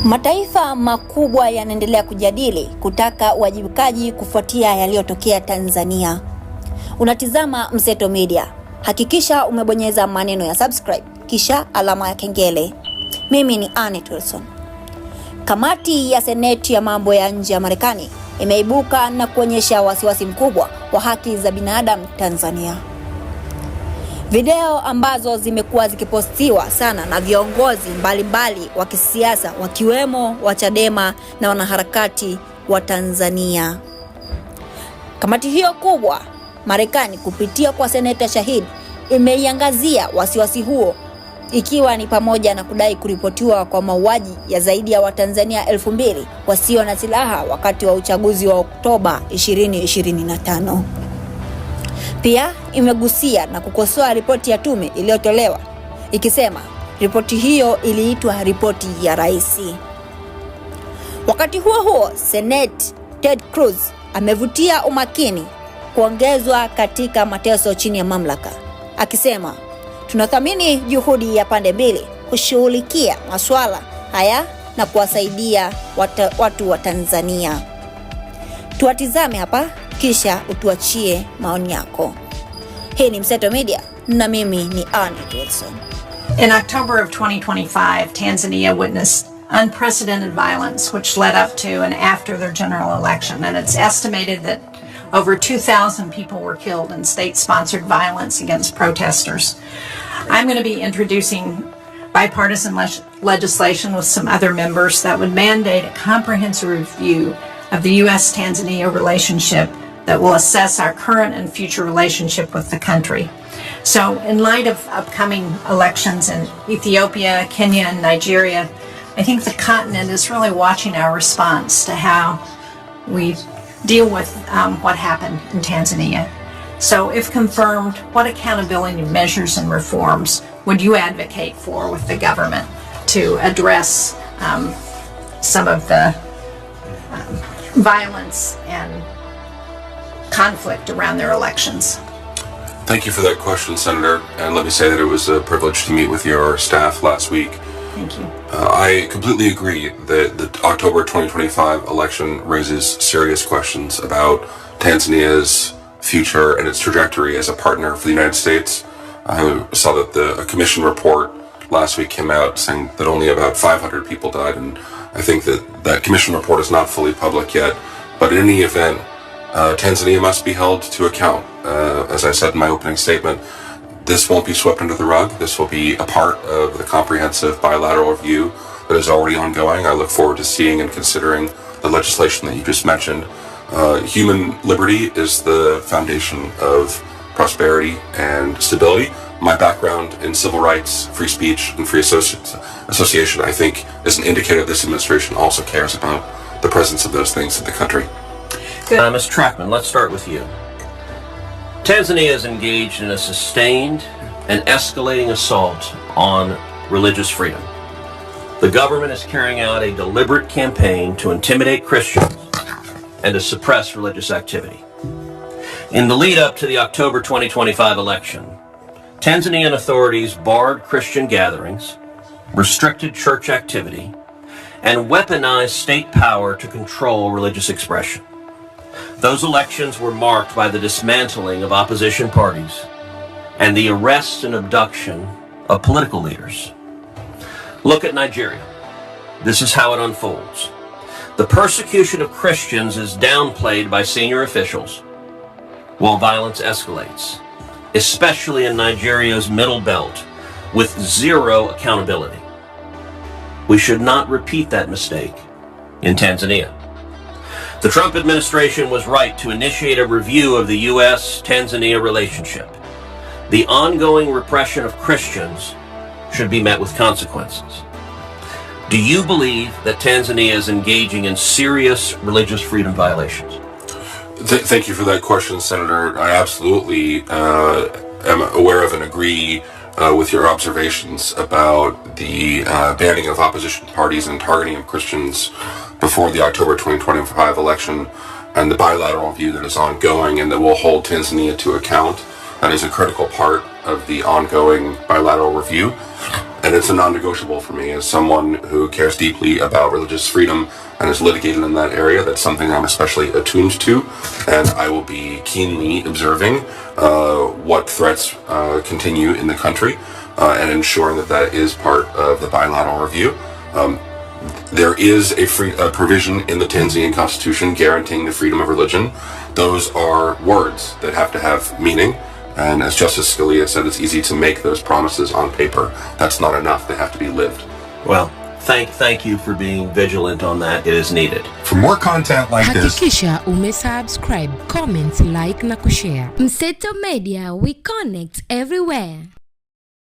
Mataifa makubwa yanaendelea kujadili kutaka uwajibikaji kufuatia yaliyotokea Tanzania. Unatizama Mseto Media. Hakikisha umebonyeza maneno ya subscribe kisha alama ya kengele. Mimi ni Annette Wilson. Kamati ya Seneti ya mambo ya nje ya Marekani imeibuka na kuonyesha wasiwasi mkubwa wa haki za binadamu Tanzania. Video ambazo zimekuwa zikipostiwa sana na viongozi mbalimbali wa kisiasa wakiwemo wa Chadema na wanaharakati wa Tanzania. Kamati hiyo kubwa Marekani kupitia kwa seneta shahidi imeiangazia wasiwasi huo, ikiwa ni pamoja na kudai kuripotiwa kwa mauaji ya zaidi ya Watanzania 2000 wasio na silaha wakati wa uchaguzi wa Oktoba 2025. Pia imegusia na kukosoa ripoti ya tume iliyotolewa, ikisema ripoti hiyo iliitwa ripoti ya rais. Wakati huo huo, Senate Ted Cruz amevutia umakini kuongezwa katika mateso chini ya mamlaka, akisema tunathamini juhudi ya pande mbili kushughulikia masuala haya na kuwasaidia watu wa Tanzania. Tuwatizame hapa kisha utuachie maoni yako. Hii ni Mseto Media na mimi ni Annette Wilson. In October of 2025, Tanzania witnessed unprecedented violence which led up to and after their general election, and it's estimated that over 2,000 people were killed in state-sponsored violence against protesters. I'm going to be introducing bipartisan legislation with some other members that would mandate a comprehensive review of the U.S.-Tanzania relationship that will assess our current and future relationship with the country. So in light of upcoming elections in Ethiopia, Kenya, and Nigeria, I think the continent is really watching our response to how we deal with what happened in Tanzania. So if confirmed, what accountability measures and reforms would you advocate for with the government to address some of the violence and conflict around their elections? Thank you for that question, Senator. And let me say that it was a privilege to meet with your staff last week. Thank you. I completely agree that the October 2025 election raises serious questions about Tanzania's future and its trajectory as a partner for the United States. I saw that a commission report last week came out saying that only about 500 people died, and I think that commission report is not fully public yet. But in any event, Tanzania must be held to account. As I said in my opening statement, this won't be swept under the rug. This will be a part of the comprehensive bilateral review that is already ongoing. I look forward to seeing and considering the legislation that you just mentioned. Human liberty is the foundation of prosperity and stability. My background in civil rights, free speech, and free association, I think, is an indicator this administration also cares about the presence of those things in the country. Ms. Trackman, let's start with you. Tanzania is engaged in a sustained and escalating assault on religious freedom. The government is carrying out a deliberate campaign to intimidate Christians and to suppress religious activity. In the lead up to the October 2025 election, Tanzanian authorities barred Christian gatherings, restricted church activity, and weaponized state power to control religious expression. Those elections were marked by the dismantling of opposition parties and the arrest and abduction of political leaders. Look at Nigeria. This is how it unfolds. The persecution of Christians is downplayed by senior officials, while violence escalates, especially in Nigeria's middle belt, with zero accountability. We should not repeat that mistake in Tanzania. The Trump administration was right to initiate a review of the U.S.-Tanzania relationship. The ongoing repression of Christians should be met with consequences. Do you believe that Tanzania is engaging in serious religious freedom violations? Thank you for that question, Senator. I absolutely am aware of and agree with your observations about the banning of opposition parties and targeting of Christians before the October 2025 election, and the bilateral review that is ongoing and that will hold Tanzania to account. That is a critical part of the ongoing bilateral review, and it's a non-negotiable for me as someone who cares deeply about religious freedom and is litigated in that area. That's something I'm especially attuned to, and I will be keenly observing what threats continue in the country and ensuring that that is part of the bilateral review. There is a provision in the Tanzanian constitution guaranteeing the freedom of religion. Those are words that have to have meaning. And as Justice Scalia said, it's easy to make those promises on paper. That's not enough. They have to be lived. Well, thank you for being vigilant on that. It is needed. For more content like this, hakikisha umesubscribe, comment, like na kushare. Mseto Media, we connect everywhere.